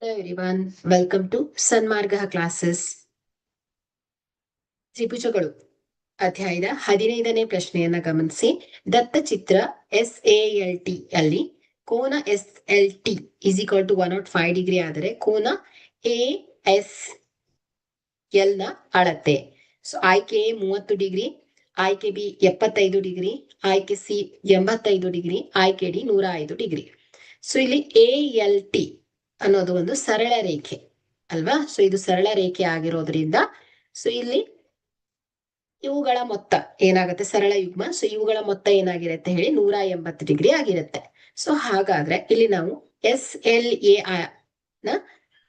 Hello everyone, welcome to Sanmarga classes. ತ್ರಿಭುಜಗಳು ಅಧ್ಯಾಯದ 15ನೇ ಪ್ರಶ್ನೆಯನ್ನ ಗಮನಿಸಿ. ದತ್ತ ಚಿತ್ರ SALT ಅಲ್ಲಿ ಕೋನ SLT is equal to 105 degree ಆದರೆ ಕೋನ ASL ನ ಅಳತೆ. ಸೊ ಆಯ್ಕೆ ಎ 30 ಡಿಗ್ರಿ, ಆಯ್ಕೆ ಬಿ 75 ಡಿಗ್ರಿ, ಆಯ್ಕೆ ಸಿ 85 ಡಿಗ್ರಿ, ಆಯ್ಕೆ ಡಿ 105 ಡಿಗ್ರಿ. ಸೊ ಇಲ್ಲಿ ALT ಅನ್ನೋದು ಒಂದು ಸರಳ ರೇಖೆ ಅಲ್ವಾ. ಸೊ ಇದು ಸರಳ ರೇಖೆ ಆಗಿರೋದ್ರಿಂದ ಸೊ ಇಲ್ಲಿ ಇವುಗಳ ಮೊತ್ತ ಏನಾಗುತ್ತೆ, ಸರಳ ಯುಗ್ಮ. ಸೊ ಇವುಗಳ ಮೊತ್ತ ಏನಾಗಿರುತ್ತೆ ಹೇಳಿ, 180 ಡಿಗ್ರಿ ಆಗಿರುತ್ತೆ. ಸೊ ಹಾಗಾದ್ರೆ ಇಲ್ಲಿ ನಾವು SLA ನ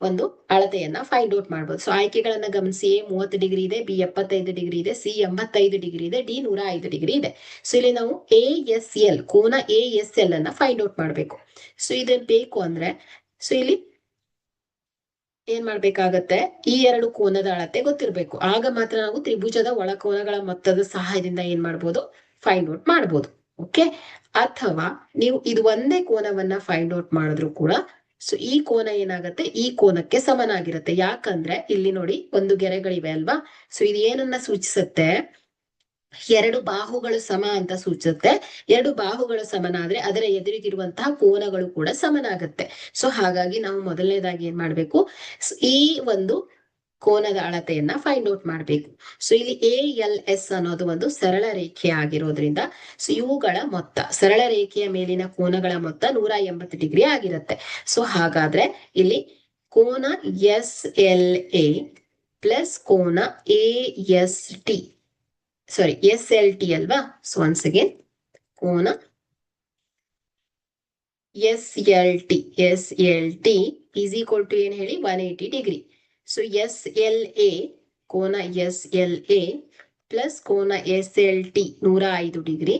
ಒಂದು ಅಳತೆಯನ್ನ ಫೈಂಡ್ ಔಟ್ ಮಾಡ್ಬೋದು. ಸೊ ಆಯ್ಕೆಗಳನ್ನ ಗಮನಿಸಿ. ಎ 30 ಡಿಗ್ರಿ ಇದೆ, ಬಿ 75 ಡಿಗ್ರಿ ಇದೆ, ಸಿ 85 ಡಿಗ್ರಿ ಇದೆ, ಡಿ 105 ಡಿಗ್ರಿ ಇದೆ. ಸೊ ಇಲ್ಲಿ ನಾವು ASL ಕೋನ ASL ಅನ್ನ ಫೈಂಡ್ ಔಟ್ ಮಾಡ್ಬೇಕು. ಸೊ ಇದನ್ ಬೇಕು ಅಂದ್ರೆ ಸೊ ಇಲ್ಲಿ ಏನ್ ಮಾಡ್ಬೇಕಾಗತ್ತೆ, ಈ ಎರಡು ಕೋನದ ಅಳತೆ ಗೊತ್ತಿರ್ಬೇಕು. ಆಗ ಮಾತ್ರ ನಾವು ತ್ರಿಭುಜದ ಒಳಕೋನಗಳ ಮೊತ್ತದ ಸಹಾಯದಿಂದ ಏನ್ ಮಾಡ್ಬೋದು, ಫೈಂಡ್ ಔಟ್ ಮಾಡ್ಬೋದು. ಓಕೆ, ಅಥವಾ ನೀವು ಇದು ಒಂದೇ ಕೋನವನ್ನ ಫೈಂಡ್ ಔಟ್ ಮಾಡಿದ್ರು ಕೂಡ ಸೊ ಈ ಕೋನ ಏನಾಗತ್ತೆ, ಈ ಕೋನಕ್ಕೆ ಸಮನಾಗಿರುತ್ತೆ. ಯಾಕಂದ್ರೆ ಇಲ್ಲಿ ನೋಡಿ ಒಂದು ಗೆರೆಗಳಿವೆ ಅಲ್ವಾ. ಸೊ ಇದು ಏನನ್ನ ಸೂಚಿಸುತ್ತೆ, ಎರಡು ಬಾಹುಗಳು ಸಮ ಅಂತ ಸೂಚಿಸುತ್ತೆ. ಎರಡು ಬಾಹುಗಳು ಸಮನಾದ್ರೆ ಅದರ ಎದುರಿಗಿರುವಂತಹ ಕೋನಗಳು ಕೂಡ ಸಮನಾಗತ್ತೆ. ಸೊ ಹಾಗಾಗಿ ನಾವು ಮೊದಲನೇದಾಗಿ ಏನ್ ಮಾಡ್ಬೇಕು, ಈ ಒಂದು ಕೋನದ ಅಳತೆಯನ್ನ ಫೈಂಡ್ ಔಟ್ ಮಾಡ್ಬೇಕು. ಸೊ ಇಲ್ಲಿ ALS ಅನ್ನೋದು ಒಂದು ಸರಳ ರೇಖೆ ಆಗಿರೋದ್ರಿಂದ ಸೊ ಇವುಗಳ ಮೊತ್ತ, ಸರಳ ರೇಖೆಯ ಮೇಲಿನ ಕೋನಗಳ ಮೊತ್ತ 180 ಡಿಗ್ರಿ ಆಗಿರುತ್ತೆ. ಸೊ ಹಾಗಾದ್ರೆ ಇಲ್ಲಿ ಕೋನ SLA ಪ್ಲಸ್ ಕೋನ SLT ಅಲ್ವಾ. ಸೊ ಒನ್ಸ್ ಅಗೇನ್ ಕೋನ SLT ಈಸ್ ಈಕ್ವಲ್ ಟು ಏನ್ ಹೇಳಿ, 180 ಡಿಗ್ರಿ. ಸೊ SLA ಕೋನ SLA ಪ್ಲಸ್ ಕೋನ SLT 105 degree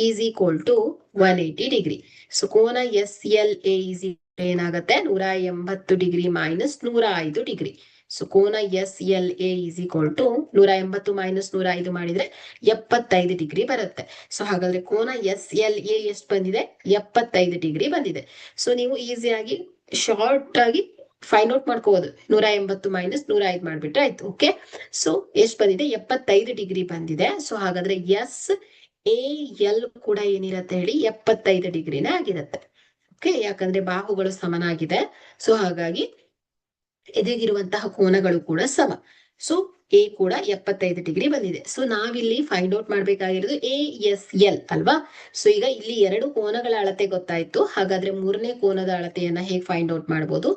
is equal to 180 degree. So ಕೋನ SLA ಈಸ್ ಏನಾಗುತ್ತೆ, 180 ಡಿಗ್ರಿ ಮೈನಸ್ 105 ಡಿಗ್ರಿ. ಸೊ ಕೋನ SLA is equal to 180 minus 105 ಮಾಡಿದ್ರೆ 75 ಡಿಗ್ರಿ ಬರುತ್ತೆ. ಸೊ ಹಾಗಾದ್ರೆ ಕೋನ SLA ಎಷ್ಟು ಬಂದಿದೆ, 75 ಡಿಗ್ರಿ ಬಂದಿದೆ. ಸೊ ನೀವು ಈಸಿಯಾಗಿ ಶಾರ್ಟ್ ಆಗಿ ಫೈಂಡ್ ಔಟ್ ಮಾಡ್ಕೋಬಹುದು. 180 ಮೈನಸ್ 105 ಮಾಡ್ಬಿಟ್ರೆ ಆಯ್ತು. ಓಕೆ, ಸೊ ಎಷ್ಟು ಬಂದಿದೆ, 75 ಡಿಗ್ರಿ ಬಂದಿದೆ. ಸೊ ಹಾಗಾದ್ರೆ SAL ಕೂಡ ಏನಿರತ್ತೆ ಹೇಳಿ, 75 ಡಿಗ್ರಿನೇ ಆಗಿರುತ್ತೆ. ಓಕೆ, ಯಾಕಂದ್ರೆ ಬಾಹುಗಳು ಸಮನಾಗಿದೆ. ಸೊ ಹಾಗಾಗಿ ಎದುರಿಗಿರುವಂತಹ ಕೋನಗಳು ಕೂಡ ಸಮ. ಸೊ ಎ ಕೂಡ 75 ಡಿಗ್ರಿ ಬಂದಿದೆ. ಸೊ ನಾವಿಲ್ಲಿ ಫೈಂಡ್ ಔಟ್ ಮಾಡ್ಬೇಕಾಗಿರೋದು ASL ಅಲ್ವಾ. ಸೊ ಈಗ ಇಲ್ಲಿ ಎರಡು ಕೋನಗಳ ಅಳತೆ ಗೊತ್ತಾಯ್ತು. ಹಾಗಾದ್ರೆ ಮೂರನೇ ಕೋನದ ಅಳತೆಯನ್ನ ಹೇಗೆ ಫೈಂಡ್ ಔಟ್ ಮಾಡ್ಬೋದು,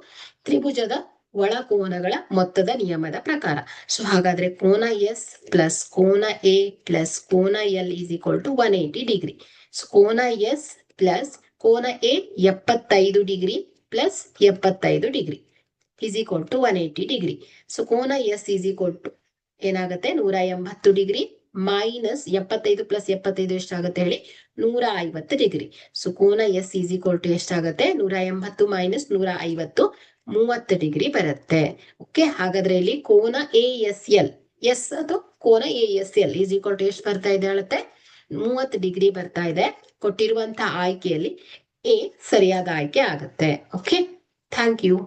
ತ್ರಿಭುಜದ ಒಳ ಕೋನಗಳ ಮೊತ್ತದ ನಿಯಮದ ಪ್ರಕಾರ. ಸೊ ಹಾಗಾದ್ರೆ ಕೋನ S ಪ್ಲಸ್ ಕೋನ A ಪ್ಲಸ್ ಕೋನ L is equal to 180 degree. So ಕೋನ S ಪ್ಲಸ್ ಕೋನ A 75 degree plus 75 degree is equal to 180 degree. So ಕೋನ S ಈಸ್ ಈಕ್ವಲ್ ಟು ಏನಾಗುತ್ತೆ, 180 ಡಿಗ್ರಿ ಮೈನಸ್ 75 ಪ್ಲಸ್ 75 ಎಷ್ಟಾಗುತ್ತೆ ಹೇಳಿ, 150 ಡಿಗ್ರಿ. ಸೊ ಕೋನ S ಈಸ್ ಈಕ್ವಲ್ ಟು ಎಷ್ಟಾಗುತ್ತೆ, 180 minus 150 30 degree ಬರುತ್ತೆ. Okay, ಹಾಗಾದ್ರೆ ಇಲ್ಲಿ ಕೋನ ASL ಎಸ್ ಅದು ಕೋನ ASL ಈಸ್ ಈಕ್ವಲ್ ಟು ಎಷ್ಟು ಬರ್ತಾ ಇದೆ ಅಳತೆ, 30 ಡಿಗ್ರಿ ಬರ್ತಾ ಇದೆ. ಕೊಟ್ಟಿರುವಂತಹ ಆಯ್ಕೆಯಲ್ಲಿ A ಸರಿಯಾದ ಆಯ್ಕೆ ಆಗುತ್ತೆ. Okay, thank you.